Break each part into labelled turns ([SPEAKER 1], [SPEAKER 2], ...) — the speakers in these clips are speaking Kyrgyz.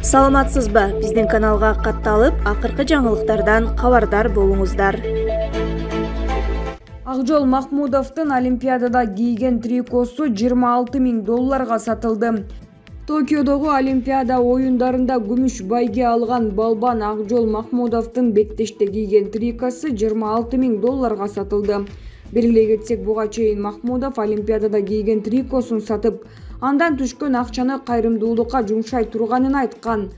[SPEAKER 1] Саламатсызбы? Биздин каналга катталып, акыркы жаңылыктардан кабардар болуңуздар.
[SPEAKER 2] Акжол Махмудовдун Олимпиадада кийген трикосу $26,000 сатылды. Токиодогу Олимпиада оюндарында күмүш байге алган балбан Акжол Махмудовдун беттеште кийген трикосы $26,000 сатылды. Белгилей кетсек, буга чейин Махмудов Олимпиадада кийген трикосун сатып, андан түшкөн акчаны кайрымдуулукка жумшай турганын айткан.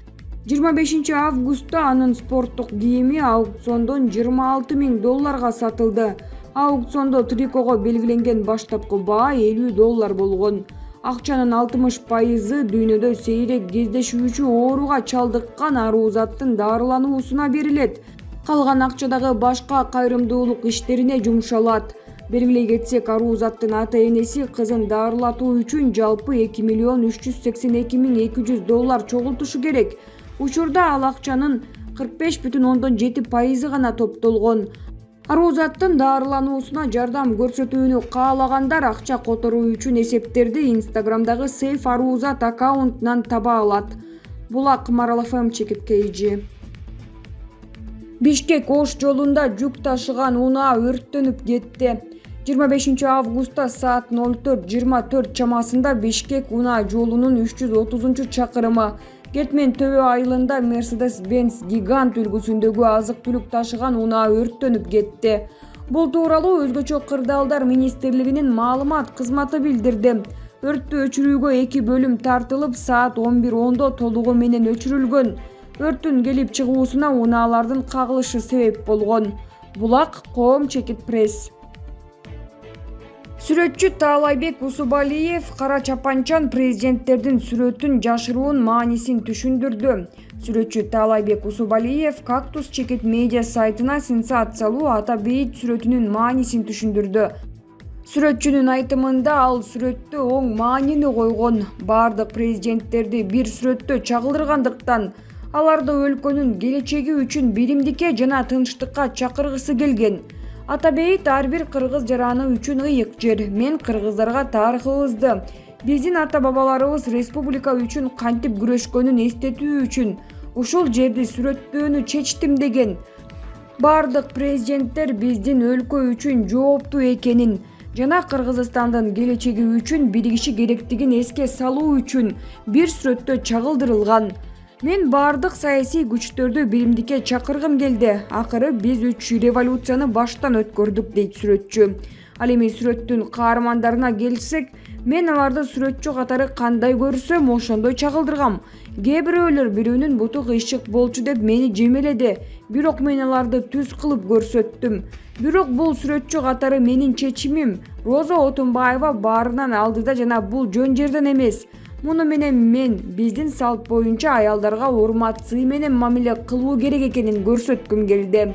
[SPEAKER 2] 25 августта анын спорттук кийими аукциондон $26,000 сатылды. Аукциондо трикого белгиленген баштапкы баа $50 болгон. Акчанын 60% дүйнөдө сейрек кездешүүчү ооруга чалдыккан аруу заттын дарылануусуна берилет. Калган акча дагы башка кайрымдуулук иштерине жумшалат. Белгилей кетсек, аруу заттын ата-энеси кызын дарылатуу үчүн жалпы $2,382,200 чогултушу керек. Учурда ал акчанын 45,7% гана топтолгон. Аруу заттын дарылануусуна жардам көрсөтүүнү каалагандар акча которуу үчүн эсептерди Instagramдагы Сейф аруу зат аккаунтунан таба алат. Булак Марал ФМ чекиткейжи. Бишкек Ош жолунда жүк ташыган унаа өрттөнүп кетти. 25 августта саат 04:24 чамасында Бишкек унаа жолунун 330-чакырымы Кетмен Төбө айылында Mercedes-Benz гигант үлгүсүндөгү азык-түлүк ташыган унаа өрттөнүп кетти. Бул тууралуу Өзгөчө кырдаалдар министрлигинин маалымат кызматы билдирди. Өрттү өчүрүүгө 2 бөлүм тартылып, саат 11:10 толугу менен өчүрүлгөн. Өрттүн келип чыгуусуна унаалардын кагылышы себеп болгон. Булак Коом чекит пресс. Сүрөтчү Таалайбек Усубалиев кара чапанчан президенттердин сүрөтүн жашыруунун маанисин түшүндүрдү. Сүрөтчү Таалайбек Усубалиев Кактус чекит медиа сайтына сенсациялуу ата бейит сүрөтүнүн маанисин түшүндүрдү. Сүрөтчүнүн айтымында ал сүрөттө оң маанини койгон. Бардык президенттерди бир сүрөттө чагылдыргандыктан аларды өлкөнүн келечеги үчүн биримдикке жана тынчтыкка чакыргысы келген. Ата бейит ар бир кыргыз жараны үчүн ыйык жер. Мен кыргыздарга тарыхыбызды, биздин ата-бабаларыбыз республика үчүн кантип күрөшкөнүн эстетүү үчүн ушул жерди сүрөттөөнү чечтим деген. Бардык президенттер биздин өлкө үчүн жооптуу экенин жана Кыргызстандын келечеги үчүн биригиши керектигин эске салуу үчүн бир сүрөттө чагылдырылган. Мен бардык саясий күчтөрдү биримдикке чакыргым келди. Акыры биз 3 революцияны баштан өткөрдүк, дейт сүрөтчү. Ал эми сүрөттүн каармандарына келсек, мен аларды сүрөтчү катары кандай көрсөм, ошондой чагылдыргам. Кээ бирөөлөр бирөөнүн буту кыйшык болчу деп мени жемеледи. Бирок мен аларды түз кылып көрсөттүм. Бирок бул сүрөтчү катары менин чечимим. Роза Отунбаева баарынан алдыда жана бул жөн жерден эмес. Муну менен мен биздин салт боюнча аялдарга урмат, сый менен мамиле кылуу керек экенин көрсөткүм келди.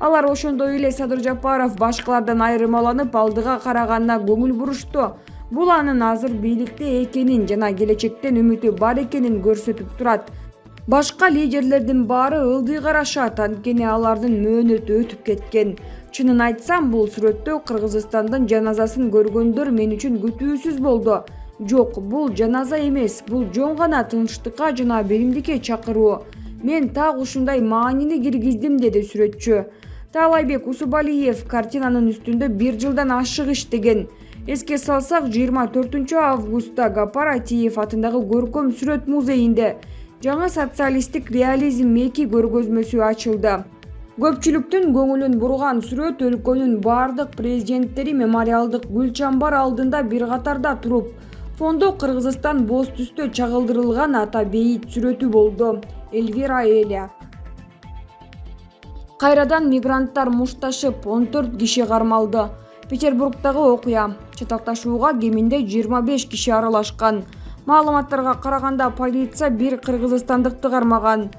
[SPEAKER 2] Алар ошондой эле Садыр Жапаров башкалардан айырмаланып алдыга караганына көңүл бурушту. Бул анын азыр бийликте экенин жана келечектен үмүтү бар экенин көрсөтүп турат. Башка лидерлердин баары ылдый карашат, анткени алардын мөөнөтү өтүп кеткен. Чынын айтсам, бул сүрөттө Кыргызстандын жаназасын көргөндөр мен үчүн күтүүсүз болду. Жок, бул жаназа эмес, бул жөн гана тынчтыкка жана биримдикке чакыруу. Мен так ушундай маанини киргиздим, деди сүрөтчү. Таалайбек Усубалиев картинанын үстүндө 1 жылдан ашык иштеген. Эске салсак, 24 августта Гапар Атиев атындагы көркөм сүрөт музейинде жаңы социалисттик реализм 2 көргөзмөсү ачылды. Көпчүлүктүн көңүлүн бурган сүрөт өлкөнүн бардык президенттери мемориалдык гүл чамбар алдында бир катарда туруп, фондо Кыргызстан боз түстө чагылдырылган ата бейит сүрөтү болду. Эльвира Эля. Кайрадан мигранттар мушташып, 14 киши кармалды. Петербургдагы окуя. Чатакташууга кеминде 25 киши аралашкан. Маалыматтарга караганда, полиция бир кыргызстандыкты кармаган.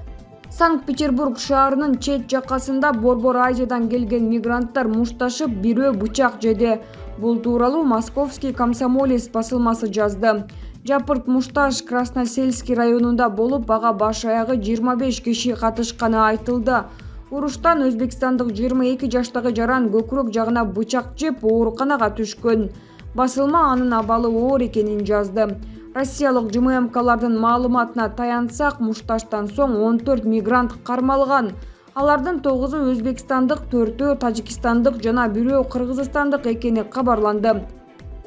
[SPEAKER 2] Санкт-Петербург шаарынын чет жакасында Борбор Азиядан келген мигранттар мушташып, бирөө бычак жеди. Бул тууралуу Московский комсомолец басылмасы жазды. Жапырт мушташ Красносельский районунда болуп, ага баш аягы 25 киши катышканы айтылды. Уруштан өзбекстандык 22 жаштагы жаран көкүрөк жагына бычак жеп ооруканага түшкөн. Басылма анын абалы оор экенин жазды. Россиялык ЖММКлардын маалыматына таянсак, мушташтан соң 14 мигрант кармалган. Алардын 9-у өзбекстандык, 4-өө тажикстандык жана 1-өө кыргызстандык экени кабарланды.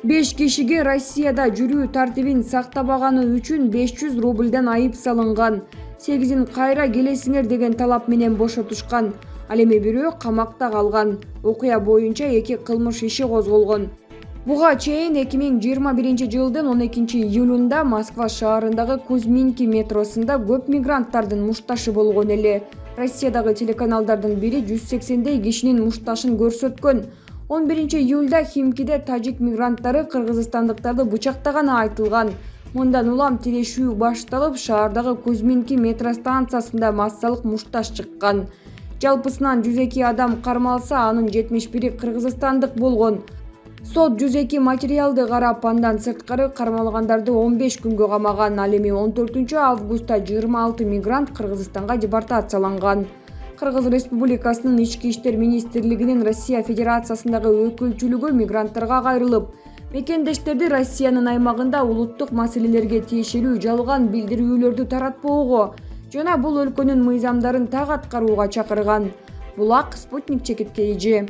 [SPEAKER 2] 5 кишиге Россияда жүрүү тартибин сактабаганы үчүн 500 рубльдан айып салынган. 8-ин кайра келесиңер деген талап менен бошотушкан. Ал эми 1-өө камакта калган. Окуя боюнча 2 кылмыш иши козголгон. Буга чейин 2021 жылдын 12-июлунда Москва шаарындагы Кузьминки метросунда көп мигранттардын мушташы болгон эле. Россиядагы телеканалдардын бири 180дей кишинин мушташын көрсөткөн. 11-июлда Химкиде тажик мигранттары кыргызстандыктарды бычактаганы айтылган. Мындан улам тирешүү башталып, шаардагы Кузьминки метро станциясында массалык мушташ чыккан. Жалпысынан 102 адам кармалса, анын 71-и кыргызстандык болгон. Сот 102 материалды карап, андан сырткары кармалгандарды 15 күнгө камаган. Ал эми 14 августта 26 мигрант Кыргызстанга депортацияланган. Кыргыз Республикасынын Ички иштер министрлигинин Россия Федерациясындагы өкүлчүлүгү мигранттарга кайрылып, мекендештерди Россиянын аймагында улуттук маселелерге тиешелүү жалган билдирүүлөрдү таратпоого жана бул өлкөнүн мыйзамдарын так аткарууга чакырган. Булак Спутник чекиткейи.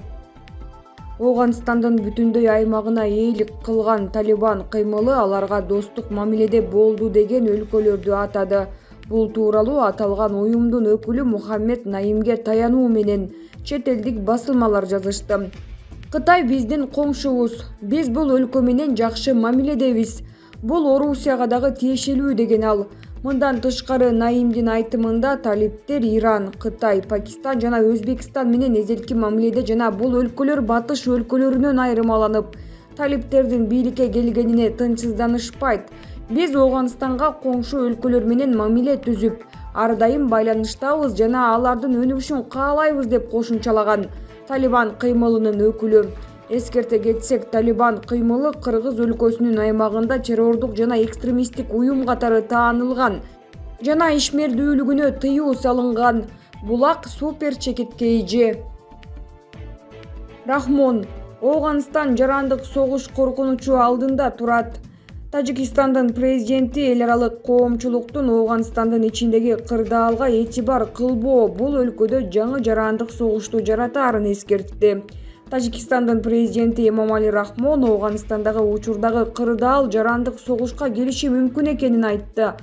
[SPEAKER 2] Оганстандын бүтүндөй аймагына ээлик кылган Талибан кыймылы аларга достук мамиледе болду деген өлкөлөрдү атады. Бул тууралуу аталган уюмдун өкүлү Мухаммед Наимге таянуу менен чет элдик басылмалар жазышты. Кытай биздин коңшубуз, биз бул өлкө менен жакшы мамиледебиз. Бул Орусияга дагы тиешелүү деген ал. Мындан тышкары Наимдин айтымында талиптер Иран, Кытай, Пакистан жана Өзбекстан менен эзелки мамиледе жана бул өлкөлөр батыш өлкөлөрүнөн айырмаланып, талиптердин бийликке келгенине тынчсызданышпайт. Биз Оганстанга коңшу өлкөлөр менен мамиле түзүп, ар дайым байланыштабыз жана алардын өнүгүшүн каалайбыз деп кошумчалаган Талибан кыймылынын өкүлү. Эскерте кетсек, Талибан кыймылы Кыргыз өлкөсүнүн аймагында террордук жана экстремисттик уюм катары таанылган жана ишмердүүлүгүнө тыюу салынган. Булак супер чекиткейи. Рахмон, Оганстан жарандык согуш коркунучу алдында турат. Тажикстандын президенти эл аралык коомчулуктун Оганстандын ичиндеги кырдаалга этибар кылбоо бул өлкөдө жаңы жарандык согушту жаратаарын эскертти. Тажикстандын президенти Эмомали Рахмон Оганстандагы учурдагы кырдаал жарандык согушка келиши мүмкүн экенин айтты.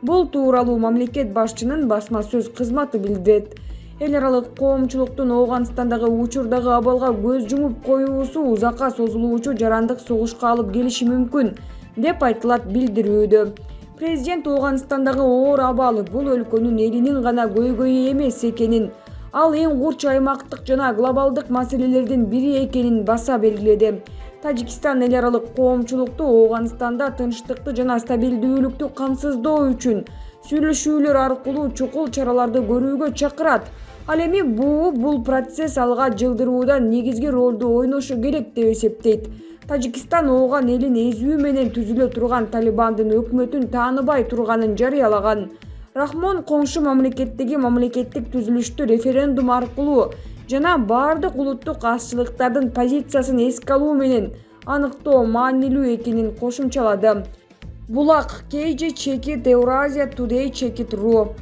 [SPEAKER 2] Бул тууралуу мамлекет башчынын басма сөз кызматы билдирет. Эл аралык коомчулуктун Оганстандагы учурдагы абалга көз жумуп коюусу узакка созулуучу жарандык согушка алып келиши мүмкүн деп айтылат билдирүүдө. Президент Оганстандагы оор абал бул өлкөнүн элинин гана көйгөйү эмес экенин, ал эң курч аймактык жана глобалдык маселелердин бири экенин баса белгиледи. Тажикстан эл аралык коомчулукту Оганстанда тынчтыкты жана стабилдүүлүктү камсыздоо үчүн сүйлөшүүлөр аркылуу чукул чараларды көрүүгө чакырат. Ал эми бул процесс алга жылдырууда негизги ролду ойношу керек деп эсептейт. Тажикстан ооган элин эзүү менен түзүлө турган Талибандын өкмөтүн тааныбай турганын жарыялаган. Рахмон коңшу мамлекеттеги мамлекеттик түзүлүштү референдум аркылуу жана бардык улуттук азчылыктардын позициясын эске алуу менен аныктоо маанилүү экенин кошумчалады. Булак KG Чекит Евразия Today Чекит.ру